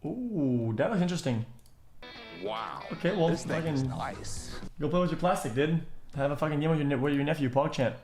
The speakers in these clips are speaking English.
Ooh, that looks interesting. Wow. Okay, well, this thing is fucking nice. go play with your plastic, dude. Have a fucking game with your nephew, PogChamp.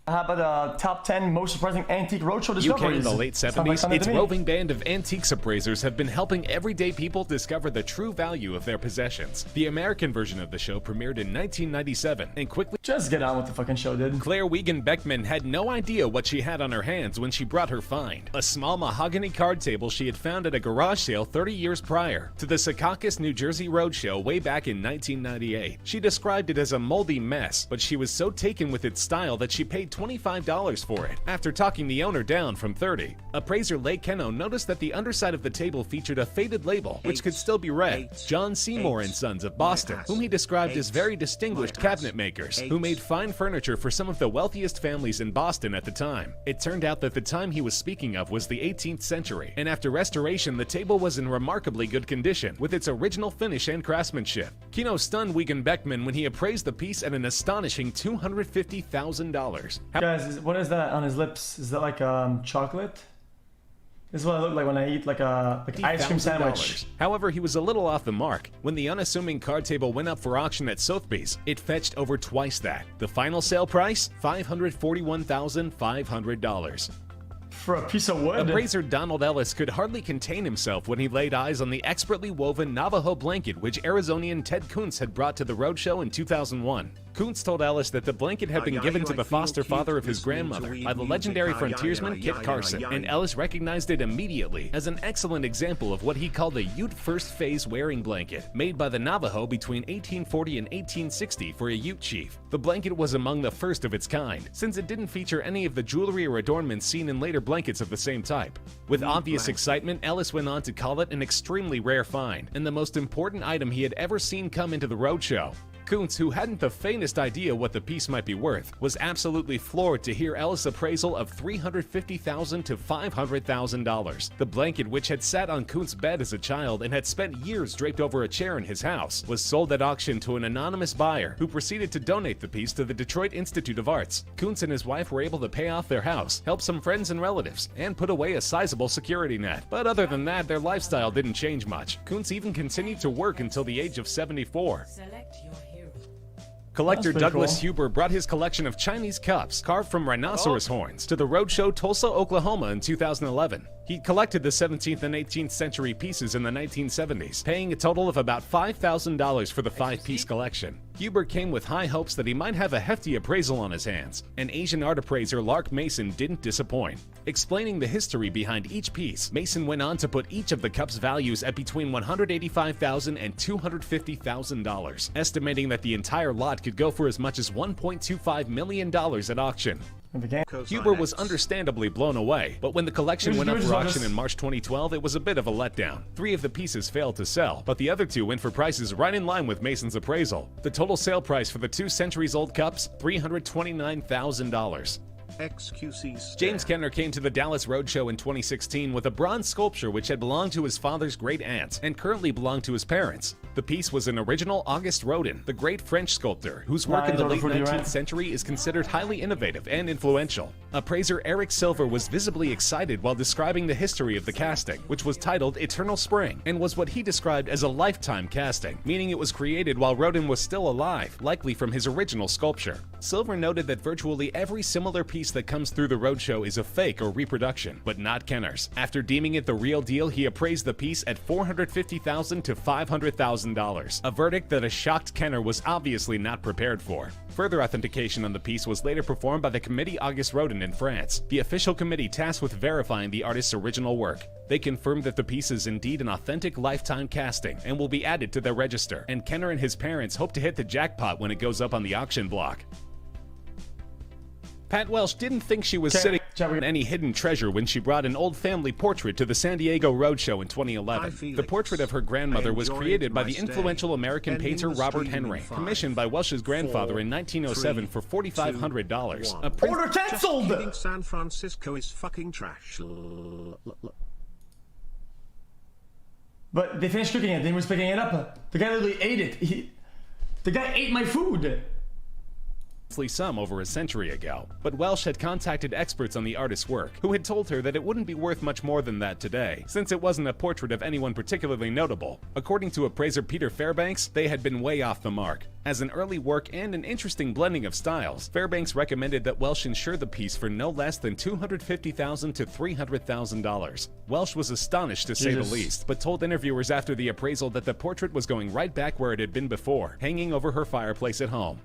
How about the top 10 most surprising antique roadshow discoveries? UK in the late 70s, its roving band of antiques appraisers have been helping everyday people discover the true value of their possessions. The American version of the show premiered in 1997 and quickly... Just get on with the fucking show, dude. Claire Wiegand Beckman had no idea what she had on her hands when she brought her find. A small mahogany card table she had found at a garage sale 30 years prior to the Secaucus, New Jersey roadshow way back in 1998. She described it as a moldy mess, but she was so taken with its style that she paid $25 for it, after talking the owner down from $30. Appraiser Leigh Keno noticed that the underside of the table featured a faded label, which could still be read. John Seymour and Sons of Boston, whom he described as very distinguished cabinet makers, who made fine furniture for some of the wealthiest families in Boston at the time. It turned out that the time he was speaking of was the 18th century, and after restoration, the table was in remarkably good condition, with its original finish and craftsmanship. Keno stunned Wiegand Beckman when he appraised the piece at an astonishing $250,000. Guys, what is that on his lips? Is that like chocolate? This is what I look like when I eat like ice cream sandwich. However, he was a little off the mark. When the unassuming card table went up for auction at Sotheby's, it fetched over twice that. The final sale price? $541,500. For a piece of wood? Appraiser Donald Ellis could hardly contain himself when he laid eyes on the expertly woven Navajo blanket which Arizonian Ted Kuntz had brought to the roadshow in 2001. Kuntz told Ellis that the blanket had been given to the foster father of his grandmother by the legendary frontiersman Kit Carson, and Ellis recognized it immediately as an excellent example of what he called a Ute first phase wearing blanket, made by the Navajo between 1840 and 1860 for a Ute chief. The blanket was among the first of its kind, since it didn't feature any of the jewelry or adornments seen in later blankets of the same type. With obvious excitement, Ellis went on to call it an extremely rare find, and the most important item he had ever seen come into the roadshow. Kuntz, who hadn't the faintest idea what the piece might be worth, was absolutely floored to hear Ellis' appraisal of $350,000 to $500,000. The blanket, which had sat on Kuntz's bed as a child and had spent years draped over a chair in his house, was sold at auction to an anonymous buyer who proceeded to donate the piece to the Detroit Institute of Arts. Kuntz and his wife were able to pay off their house, help some friends and relatives, and put away a sizable security net. But other than that, their lifestyle didn't change much. Kuntz even continued to work until the age of 74. Select your hero. Collector Douglas cool. Huber brought his collection of Chinese cups carved from rhinoceros horns to the Roadshow Tulsa, Oklahoma in 2011. He collected the 17th and 18th century pieces in the 1970s, paying a total of about $5,000 for the 5-piece collection. Huber came with high hopes that he might have a hefty appraisal on his hands, and Asian art appraiser Lark Mason didn't disappoint. Explaining the history behind each piece, Mason went on to put each of the cups' values at between $185,000 and $250,000, estimating that the entire lot could go for as much as $1.25 million at auction. Huber was understandably blown away, but when the collection went up for auction in March 2012, it was a bit of a letdown. 3 of the pieces failed to sell, but the other 2 went for prices right in line with Mason's appraisal. The total sale price for the 2 centuries-old cups, $329,000. xQc. James Kenner came to the Dallas Roadshow in 2016 with a bronze sculpture which had belonged to his father's great aunt and currently belonged to his parents. The piece was an original Auguste Rodin, the great French sculptor, whose work in the late 19th century is considered highly innovative and influential. Appraiser Eric Silver was visibly excited while describing the history of the casting, which was titled Eternal Spring, and was what he described as a lifetime casting, meaning it was created while Rodin was still alive, likely from his original sculpture. Silver noted that virtually every similar piece that comes through the roadshow is a fake or reproduction, but not Kenner's. After deeming it the real deal, he appraised the piece at $450,000 to $500,000, a verdict that a shocked Kenner was obviously not prepared for. Further authentication on the piece was later performed by the Committee Auguste Rodin in France, the official committee tasked with verifying the artist's original work. They confirmed that the piece is indeed an authentic lifetime casting and will be added to their register, and Kenner and his parents hope to hit the jackpot when it goes up on the auction block. Pat Welsh didn't think she was sitting on any hidden treasure when she brought an old family portrait to the San Diego Roadshow in 2011. The portrait of her grandmother was created by the influential American painter Robert Henry, commissioned by Welsh's grandfather in 1907 for $4,500. Order cancelled! San Francisco is fucking trash. But they finished cooking it, then he was picking it up. The guy literally ate it. The guy ate my food! sum over a century ago. But Welsh had contacted experts on the artist's work, who had told her that it wouldn't be worth much more than that today, since it wasn't a portrait of anyone particularly notable. According to appraiser Peter Fairbanks, they had been way off the mark. As an early work and an interesting blending of styles, Fairbanks recommended that Welsh insure the piece for no less than $250,000 to $300,000. Welsh was astonished to say the least, but told interviewers after the appraisal that the portrait was going right back where it had been before, hanging over her fireplace at home.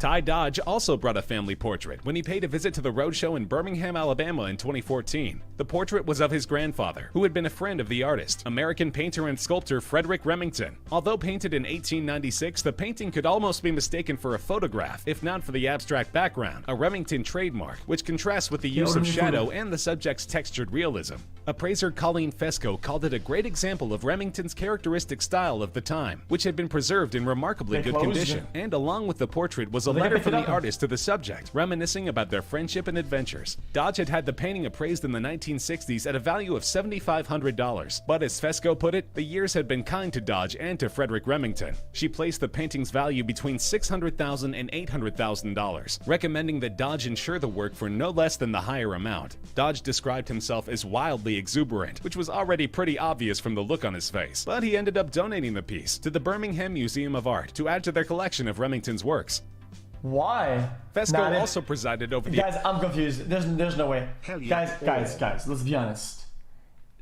Ty Dodge also brought a family portrait when he paid a visit to the Roadshow in Birmingham, Alabama in 2014. The portrait was of his grandfather, who had been a friend of the artist, American painter and sculptor Frederick Remington. Although painted in 1896, the painting could almost be mistaken for a photograph, if not for the abstract background, a Remington trademark, which contrasts with the use of shadow and the subject's textured realism. Appraiser Colleen Fesco called it a great example of Remington's characteristic style of the time, which had been preserved in remarkably good condition, and along with the portrait was a letter from the artist to the subject, reminiscing about their friendship and adventures. Dodge had had the painting appraised in the 1960s at a value of $7,500, but as Fesco put it, the years had been kind to Dodge and to Frederick Remington. She placed the painting's value between $600,000 and $800,000, recommending that Dodge insure the work for no less than the higher amount. Dodge described himself as wildly exuberant, which was already pretty obvious from the look on his face, but he ended up donating the piece to the Birmingham Museum of Art to add to their collection of Remington's works. Why? Fesco also presided over the... Guys, I'm confused. There's no way. Hell yeah. Guys, let's be honest.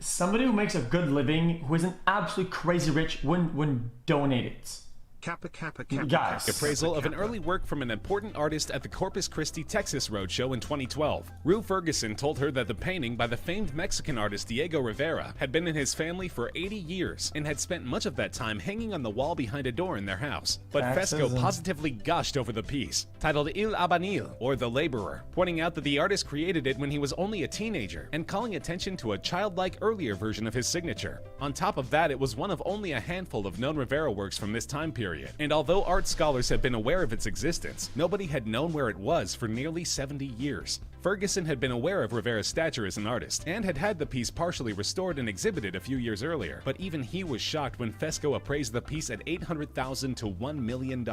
Somebody who makes a good living, who isn't absolutely crazy rich, wouldn't donate it. Guys. Appraisal of an early work from an important artist at the Corpus Christi, Texas Roadshow in 2012. Rue Ferguson told her that the painting by the famed Mexican artist Diego Rivera had been in his family for 80 years and had spent much of that time hanging on the wall behind a door in their house. But Fesco positively gushed over the piece, titled Il Albañil, or The Laborer, pointing out that the artist created it when he was only a teenager and calling attention to a childlike earlier version of his signature. On top of that, it was one of only a handful of known Rivera works from this time period. And although art scholars had been aware of its existence, nobody had known where it was for nearly 70 years. Ferguson had been aware of Rivera's stature as an artist, and had had the piece partially restored and exhibited a few years earlier, but even he was shocked when Fesco appraised the piece at $800,000 to $1 million,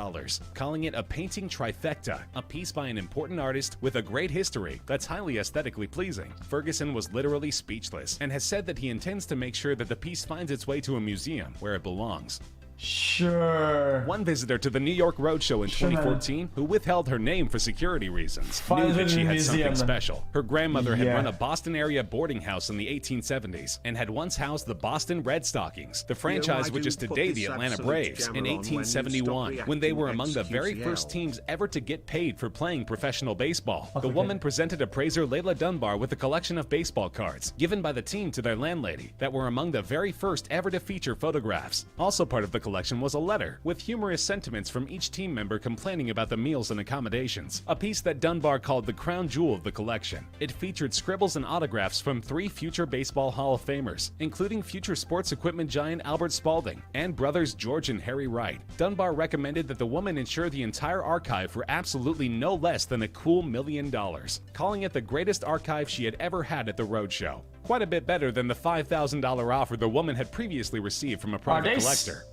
calling it a painting trifecta, a piece by an important artist with a great history that's highly aesthetically pleasing. Ferguson was literally speechless, and has said that he intends to make sure that the piece finds its way to a museum where it belongs. Sure. One visitor to the New York Roadshow in 2014, who withheld her name for security reasons, knew that she had something special. Her grandmother had run a Boston area boarding house in the 1870s and had once housed the Boston Red Stockings, the franchise which is today the Atlanta Braves, in 1871, when they were among the very first teams ever to get paid for playing professional baseball. The woman presented appraiser Layla Dunbar with a collection of baseball cards, given by the team to their landlady, that were among the very first ever to feature photographs. Also part of the collection was a letter with humorous sentiments from each team member complaining about the meals and accommodations, a piece that Dunbar called the crown jewel of the collection. It featured scribbles and autographs from 3 future Baseball Hall of Famers, including future sports equipment giant Albert Spalding and brothers George and Harry Wright. Dunbar recommended that the woman insure the entire archive for absolutely no less than a cool $1 million, calling it the greatest archive she had ever had at the Roadshow. Quite a bit better than the $5,000 offer the woman had previously received from a private collector.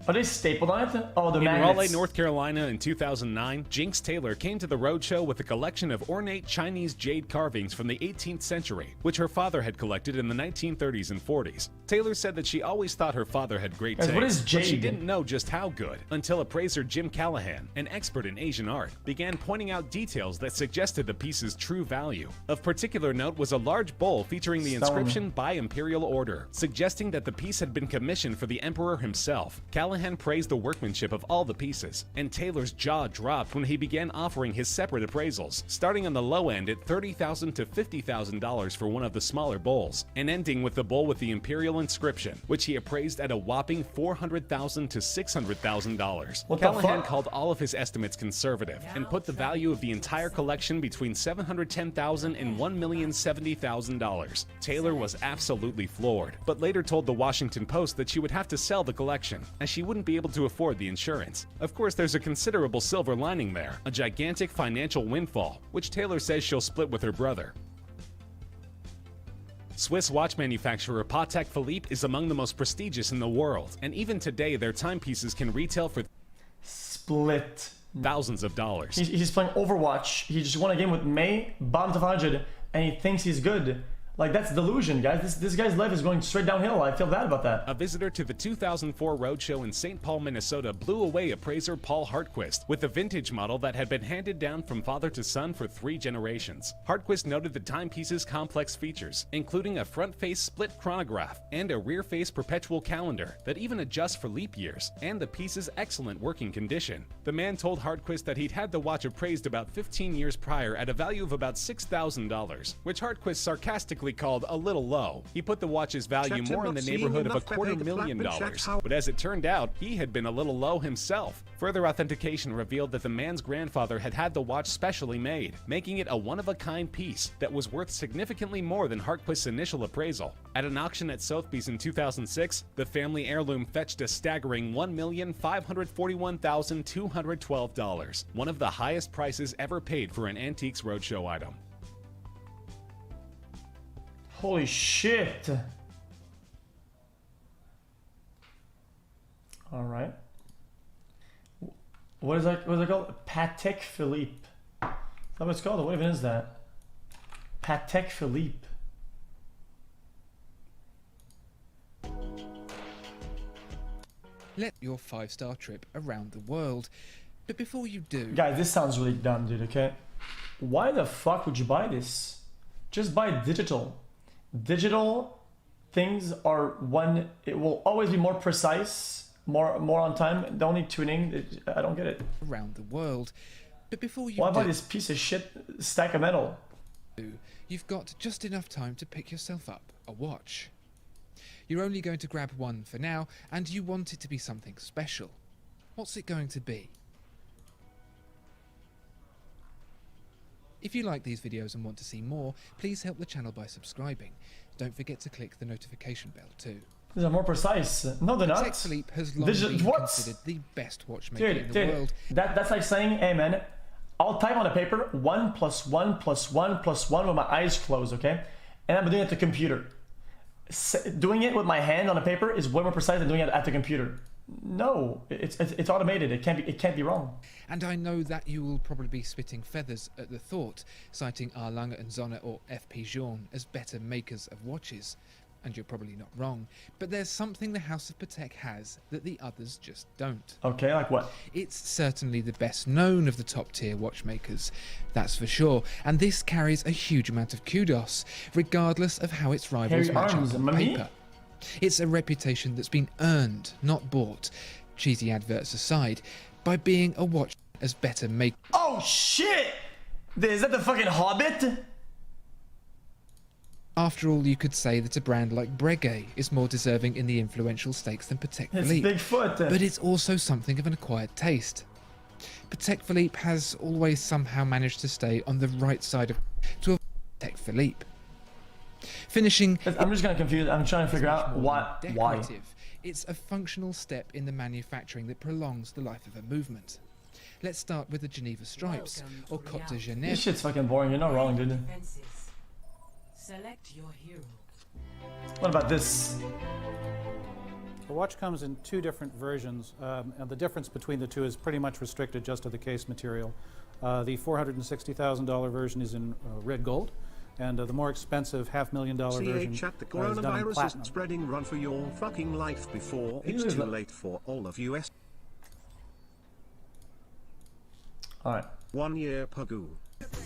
Are they stapled on it? Oh, the magnets. In Raleigh, North Carolina in 2009, Jinx Taylor came to the Roadshow with a collection of ornate Chinese jade carvings from the 18th century, which her father had collected in the 1930s and 40s. Taylor said that she always thought her father had great taste, what is jade? but she didn't know just how good until appraiser Jim Callahan, an expert in Asian art, began pointing out details that suggested the piece's true value. Of particular note was a large bowl featuring the inscription by Imperial Order, suggesting that the piece had been commissioned for the Emperor himself. Callahan praised the workmanship of all the pieces, and Taylor's jaw dropped when he began offering his separate appraisals, starting on the low end at $30,000 to $50,000 for one of the smaller bowls, and ending with the bowl with the Imperial inscription, which he appraised at a whopping $400,000 to $600,000. Callahan called all of his estimates conservative, and put the value of the entire collection between $710,000 and $1,070,000. Taylor was absolutely floored, but later told the Washington Post that she would have to sell the collection, as she wouldn't be able to afford the insurance. Of course, there's a considerable silver lining there, a gigantic financial windfall, which Taylor says she'll split with her brother. Swiss watch manufacturer Patek Philippe is among the most prestigious in the world, and even today their timepieces can retail for split thousands of dollars. He's playing Overwatch. He just won a game with May, bottom of 100, and he thinks he's good. Like, that's delusion, guys. This guy's life is going straight downhill. I feel bad about that. A visitor to the 2004 Roadshow in St. Paul, Minnesota blew away appraiser Paul Hartquist with a vintage model that had been handed down from father to son for 3 generations. Hartquist noted the timepiece's complex features, including a front-face split chronograph and a rear-face perpetual calendar that even adjusts for leap years, and the piece's excellent working condition. The man told Hartquist that he'd had the watch appraised about 15 years prior at a value of about $6,000, which Hartquist sarcastically called a little low. He put the watch's value more in the neighborhood of $250,000, but as it turned out, he had been a little low himself. Further authentication revealed that the man's grandfather had had the watch specially made, making it a one-of-a-kind piece that was worth significantly more than Hartquist's initial appraisal. At an auction at Sotheby's in 2006, the family heirloom fetched a staggering $1,541,212, one of the highest prices ever paid for an Antiques Roadshow item. Holy shit. All right. What is that? What is it called? Patek Philippe. Is that what it's called? What even is that? Patek Philippe. Let your 5-star trip around the world. But before you do... Guys, this sounds really dumb, dude, okay? Why the fuck would you buy this? Just buy digital. Digital things are one, it will always be more precise, more on time. Don't need tuning. I don't get it. Around the world. But before you why buy this piece of shit stack of metal? You've got just enough time to pick yourself up a watch. You're only going to grab one for now, and you want it to be something special. What's it going to be? If you like these videos and want to see more, please help the channel by subscribing. Don't forget to click the notification bell too. These are more precise. No, they're not. Patek Philippe has long been considered the best watchmaker in the world. That's like saying, hey man, I'll type on a paper 1 + 1 + 1 + 1 with my eyes closed, okay? And I'm doing it at the computer. Doing it with my hand on a paper is way more precise than doing it at the computer. No, it's automated. It can't be wrong. And I know that you will probably be spitting feathers at the thought, citing R. Lange and Sonne or F.P. Journe as better makers of watches. And you're probably not wrong. But there's something the House of Patek has that the others just don't. Okay, like what? It's certainly the best known of the top tier watchmakers, that's for sure. And this carries a huge amount of kudos, regardless of how its rivals match up on paper. It's a reputation that's been earned, not bought, cheesy adverts aside, by being a watch as better make. Oh shit! Is that the fucking Hobbit? After all, you could say that a brand like Breguet is more deserving in the influential stakes than Patek Philippe. It's Bigfoot. But it's also something of an acquired taste. Patek Philippe has always somehow managed to stay on the right side of to Patek Philippe. Finishing. I'm just kind of confused. I'm trying to figure out why. It's a functional step in the manufacturing that prolongs the life of a movement. Let's start with the Geneva stripes, or Côte de Genève. This shit's fucking boring. You're not wrong, dude. Select your hero. What about this? The watch comes in 2 different versions, and the difference between the two is pretty much restricted just to the case material. The $460,000 version is in red gold, and the more expensive $500,000 version chat, the is done in coronavirus platinum. is spreading. Run for your fucking life before it's too late for all of us. Alright. 1 year Pagoo.